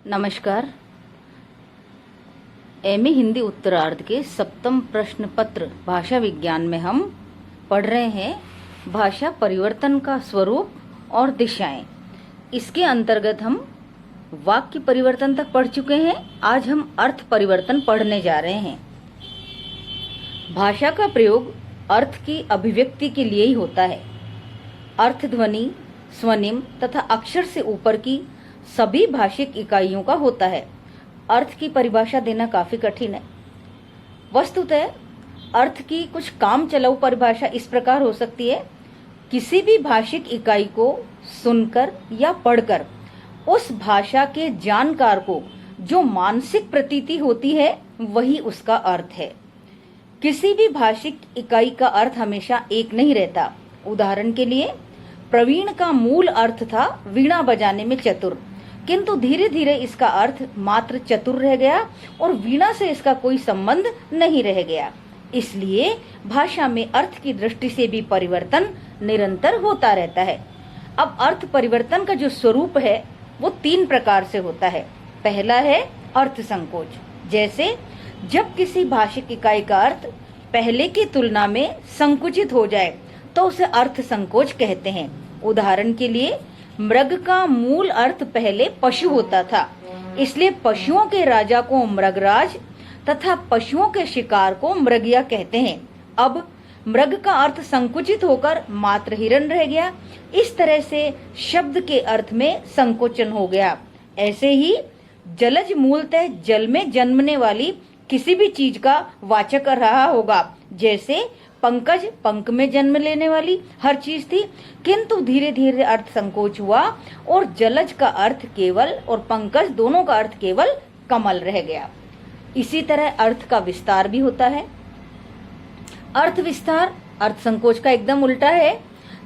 नमस्कार। एमए हिंदी उत्तरार्ध के सप्तम प्रश्न पत्र भाषा विज्ञान में हम पढ़ रहे हैं भाषा परिवर्तन का स्वरूप और दिशाएं। इसके अंतर्गत हम वाक्य परिवर्तन तक पढ़ चुके हैं। आज हम अर्थ परिवर्तन पढ़ने जा रहे हैं। भाषा का प्रयोग अर्थ की अभिव्यक्ति के लिए ही होता है। अर्थ ध्वनि, स्वनिम तथा अक्षर से ऊपर की सभी भाषिक इकाइयों का होता है। अर्थ की परिभाषा देना काफी कठिन है। वस्तुतः अर्थ की कुछ काम चलाऊ परिभाषा इस प्रकार हो सकती है। किसी भी भाषिक इकाई को सुनकर या पढ़कर उस भाषा के जानकार को जो मानसिक प्रतीति होती है वही उसका अर्थ है। किसी भी भाषिक इकाई का अर्थ हमेशा एक नहीं रहता। उदाहरण के लिए प्रवीण का मूल अर्थ था वीणा बजाने में चतुर, किंतु धीरे धीरे इसका अर्थ मात्र चतुर रह गया और वीणा से इसका कोई संबंध नहीं रह गया। इसलिए भाषा में अर्थ की दृष्टि से भी परिवर्तन निरंतर होता रहता है। अब अर्थ परिवर्तन का जो स्वरूप है वो 3 प्रकार से होता है। पहला है अर्थ संकोच। जैसे जब किसी भाषिक इकाई का अर्थ पहले की तुलना में संकुचित हो जाए तो उसे अर्थ संकोच कहते हैं। उदाहरण के लिए मृग का मूल अर्थ पहले पशु होता था, इसलिए पशुओं के राजा को मृगराज तथा पशुओं के शिकार को मृगया कहते हैं। अब मृग का अर्थ संकुचित होकर मात्र हिरण रह गया। इस तरह से शब्द के अर्थ में संकोचन हो गया। ऐसे ही जलज मूलतः जल में जन्मने वाली किसी भी चीज का वाचक रहा होगा। जैसे पंकज पंख में जन्म लेने वाली हर चीज थी, किंतु धीरे धीरे अर्थ संकोच हुआ और जलज का अर्थ केवल और पंकज दोनों का अर्थ केवल कमल रह गया। इसी तरह अर्थ का विस्तार भी होता है। अर्थ विस्तार अर्थ संकोच का एकदम उल्टा है।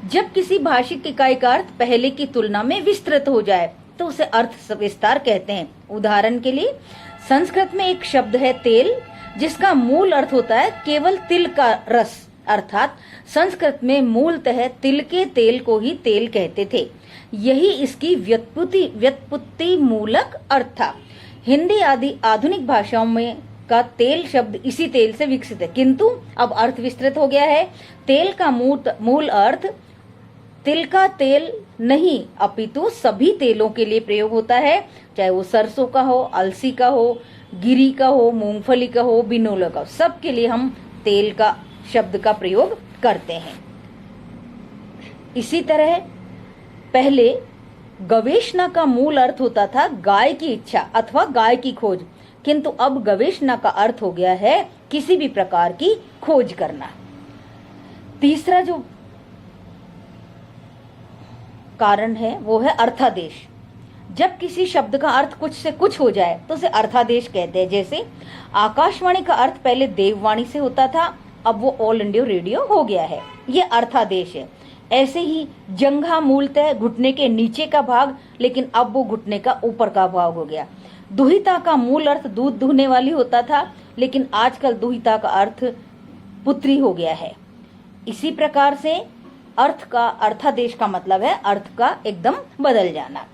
जब किसी भाषिक इकाई का अर्थ पहले की तुलना में विस्तृत हो जाए तो उसे अर्थ विस्तार कहते हैं। उदाहरण के लिए संस्कृत में एक शब्द है तेल, जिसका मूल अर्थ होता है केवल तिल का रस, अर्थात संस्कृत में मूलतः तिल के तेल को ही तेल कहते थे। यही इसकी व्युत्पत्ति मूलक अर्थ था। हिंदी आदि आधुनिक भाषाओं में का तेल शब्द इसी तेल से विकसित है, किंतु अब अर्थ विस्तृत हो गया है। तेल का मूल अर्थ तिल का तेल नहीं अपितु सभी तेलों के लिए प्रयोग होता है, चाहे वो सरसों का हो, अलसी का हो, गिरी का हो, मूंगफली का हो, बिनोला का हो, सबके लिए हम तेल का शब्द का प्रयोग करते हैं। इसी तरह पहले गवेषणा का मूल अर्थ होता था गाय की इच्छा अथवा गाय की खोज, किंतु अब गवेषणा का अर्थ हो गया है किसी भी प्रकार की खोज करना। तीसरा जो कारण है वो है अर्थादेश। जब किसी शब्द का अर्थ कुछ से कुछ हो जाए तो उसे अर्थादेश कहते हैं। जैसे आकाशवाणी का अर्थ पहले देववाणी से होता था, अब वो ऑल इंडिया रेडियो हो गया है, ये अर्थादेश है। ऐसे ही जंघा मूलतः घुटने के नीचे का भाग, लेकिन अब वो घुटने का ऊपर का भाग हो गया। दुहिता का मूल अर्थ दूध दुहने वाली होता था, लेकिन आजकल दुहिता का अर्थ पुत्री हो गया है। इसी प्रकार से अर्थ का अर्थादेश का मतलब है अर्थ का एकदम बदल जाना।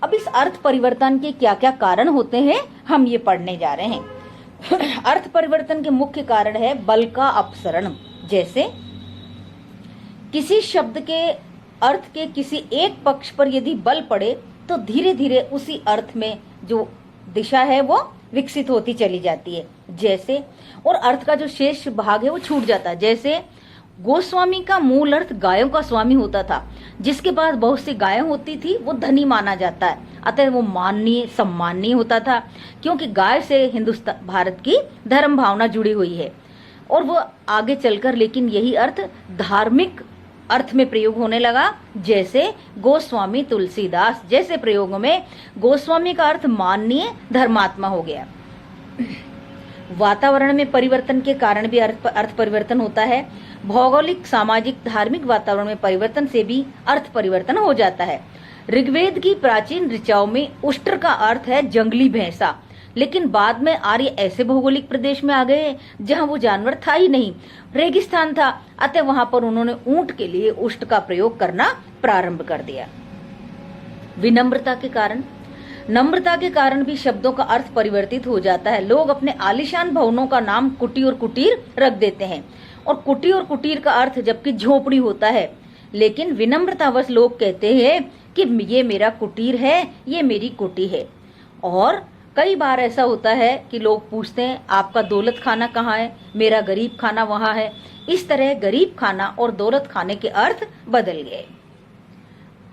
अब इस अर्थ परिवर्तन के क्या क्या कारण होते हैं हम ये पढ़ने जा रहे हैं। अर्थ परिवर्तन के मुख्य कारण है बल का अपसरण। जैसे किसी शब्द के अर्थ के किसी एक पक्ष पर यदि बल पड़े तो धीरे धीरे उसी अर्थ में जो दिशा है वो विकसित होती चली जाती है। जैसे और अर्थ का जो शेष भाग है वो छूट जाता है। जैसे गोस्वामी का मूल अर्थ गायों का स्वामी होता था, जिसके पास बहुत सी गायें होती थी वो धनी माना जाता है, अतः वो माननीय सम्माननीय होता था, क्योंकि गाय से हिंदुस्तान भारत की धर्म भावना जुड़ी हुई है। और वो आगे चलकर लेकिन यही अर्थ धार्मिक अर्थ में प्रयोग होने लगा। जैसे गोस्वामी तुलसीदास जैसे प्रयोगों में गोस्वामी का अर्थ माननीय धर्मात्मा हो गया। वातावरण में परिवर्तन के कारण भी अर्थ परिवर्तन होता है। भौगोलिक, सामाजिक, धार्मिक वातावरण में परिवर्तन से भी अर्थ परिवर्तन हो जाता है। ऋग्वेद की प्राचीन ऋचाओं में उष्ट्र का अर्थ है जंगली भैंसा, लेकिन बाद में आर्य ऐसे भौगोलिक प्रदेश में आ गए जहां वो जानवर था ही नहीं, रेगिस्तान था, अतः वहां पर उन्होंने ऊंट के लिए उष्ट का प्रयोग करना प्रारंभ कर दिया। विनम्रता के कारण नम्रता के कारण भी शब्दों का अर्थ परिवर्तित हो जाता है। लोग अपने आलीशान भवनों का नाम कुटी और कुटीर रख देते हैं, और कुटी और कुटीर का अर्थ जबकि झोपड़ी होता है, लेकिन विनम्रतावश लोग कहते हैं कि ये मेरा कुटीर है, ये मेरी कुटी है। और कई बार ऐसा होता है कि लोग पूछते हैं आपका दौलत खाना कहाँ है, मेरा गरीब खाना वहां है। इस तरह गरीब खाना और दौलत खाने के अर्थ बदल गए।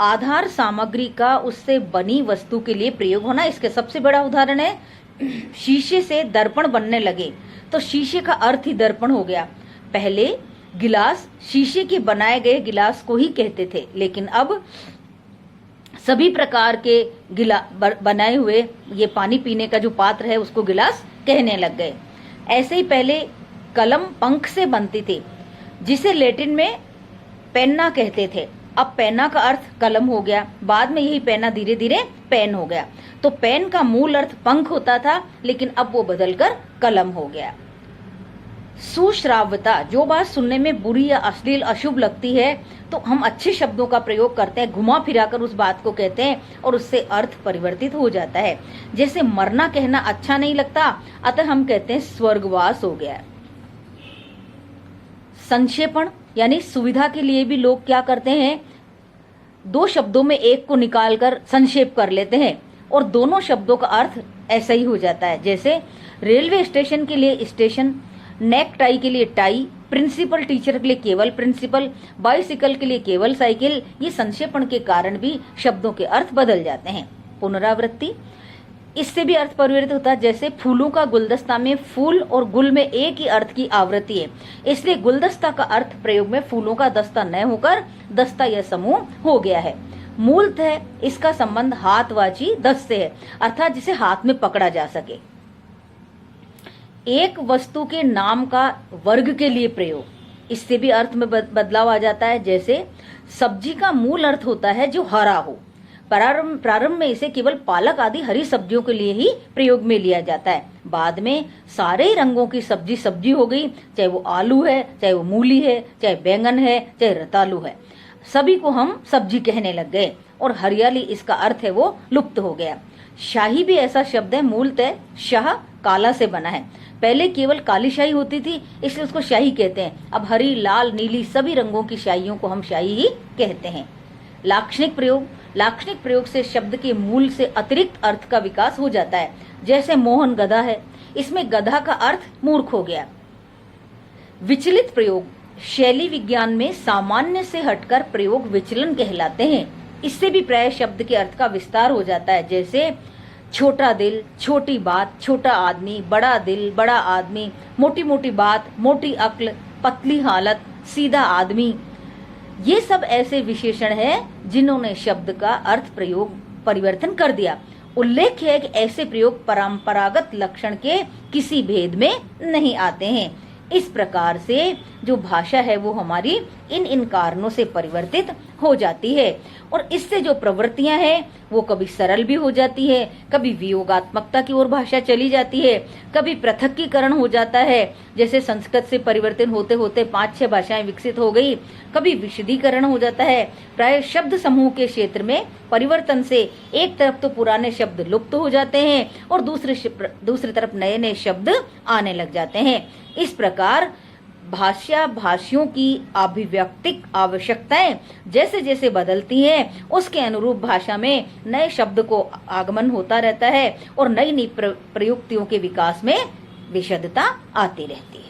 आधार सामग्री का उससे बनी वस्तु के लिए प्रयोग होना, इसके सबसे बड़ा उदाहरण है शीशे से दर्पण बनने लगे, तो शीशे का अर्थ ही दर्पण हो गया। पहले गिलास शीशे के बनाए गए गिलास को ही कहते थे, लेकिन अब सभी प्रकार के बनाए हुए ये पानी पीने का जो पात्र है उसको गिलास कहने लग गए। ऐसे ही पहले कलम पंख से बनती थी, जिसे लैटिन में पेन्ना कहते थे। अब पेना का अर्थ कलम हो गया, बाद में यही पेना धीरे धीरे पेन हो गया। तो पेन का मूल अर्थ पंख होता था, लेकिन अब वो बदलकर कलम हो गया। सुश्राव्यता, जो बात सुनने में बुरी या अश्लील अशुभ लगती है तो हम अच्छे शब्दों का प्रयोग करते हैं, घुमा फिराकर उस बात को कहते हैं और उससे अर्थ परिवर्तित हो जाता है। जैसे मरना कहना अच्छा नहीं लगता, अतः हम कहते हैं स्वर्गवास हो गया। संक्षेपण यानी सुविधा के लिए भी लोग क्या करते हैं, दो शब्दों में एक को निकालकर संक्षेप कर लेते हैं और दोनों शब्दों का अर्थ ऐसा ही हो जाता है। जैसे रेलवे स्टेशन के लिए स्टेशन, नेक टाई के लिए टाई, प्रिंसिपल टीचर के लिए केवल प्रिंसिपल, बाइसिकल के लिए केवल साइकिल। ये संक्षेपण के कारण भी शब्दों के अर्थ बदल जाते हैं। पुनरावृत्ति, इससे भी अर्थ परिवर्तित होता है। जैसे फूलों का गुलदस्ता में फूल और गुल में एक ही अर्थ की आवृत्ति है, इसलिए गुलदस्ता का अर्थ प्रयोग में फूलों का दस्ता न होकर दस्ता या समूह हो गया है। मूलतः इसका संबंध हाथवाची दस्त से है, अर्थात जिसे हाथ में पकड़ा जा सके। एक वस्तु के नाम का वर्ग के लिए प्रयोग, इससे भी अर्थ में बदलाव आ जाता है। जैसे सब्जी का मूल अर्थ होता है जो हरा हो, प्रारंभ में इसे केवल पालक आदि हरी सब्जियों के लिए ही प्रयोग में लिया जाता है। बाद में सारे रंगों की सब्जी सब्जी हो गई, चाहे वो आलू है, चाहे वो मूली है, चाहे बैंगन है, चाहे रतालू है, सभी को हम सब्जी कहने लग गए और हरियाली इसका अर्थ है वो लुप्त हो गया। शाही भी ऐसा शब्द है, मूलतः शाह काला से बना है। पहले केवल काली शाही होती थी, इसलिए उसको शाही कहते हैं। अब हरी, लाल, नीली सभी रंगों की शाहियों को हम शाही ही कहते हैं। लाक्षणिक प्रयोग, लाक्षणिक प्रयोग से शब्द के मूल से अतिरिक्त अर्थ का विकास हो जाता है। जैसे मोहन गधा है, इसमें गधा का अर्थ मूर्ख हो गया। विचलित प्रयोग, शैली विज्ञान में सामान्य से हटकर प्रयोग विचलन कहलाते हैं। इससे भी प्राय शब्द के अर्थ का विस्तार हो जाता है। जैसे छोटा दिल, छोटी बात, छोटा आदमी, बड़ा दिल, बड़ा आदमी, मोटी मोटी बात, मोटी अक्ल, पतली हालत, सीधा आदमी। ये सब ऐसे विशेषण हैं जिन्होंने शब्द का अर्थ प्रयोग परिवर्तन कर दिया। उल्लेख है कि ऐसे प्रयोग परंपरागत लक्षण के किसी भेद में नहीं आते हैं। इस प्रकार से जो भाषा है वो हमारी इन इन कारणों से परिवर्तित हो जाती है, और इससे जो प्रवृत्तियां हैं वो कभी सरल भी हो जाती है, कभी वियोगात्मकता की ओर भाषा चली जाती है, कभी पृथकीकरण हो जाता है। जैसे संस्कृत से परिवर्तन होते होते 5-6 भाषाएं विकसित हो गई, कभी विशदीकरण हो जाता है। प्राय शब्द समूह के क्षेत्र में परिवर्तन से एक तरफ तो पुराने शब्द लुप्त हो जाते हैं और दूसरी तरफ नए नए शब्द आने लग जाते हैं। इस प्रकार भाषा भाषियों की अभिव्यक्तिक आवश्यकताएं जैसे जैसे बदलती हैं, उसके अनुरूप भाषा में नए शब्द को आगमन होता रहता है और नई नई प्रयुक्तियों के विकास में विशदता आती रहती है।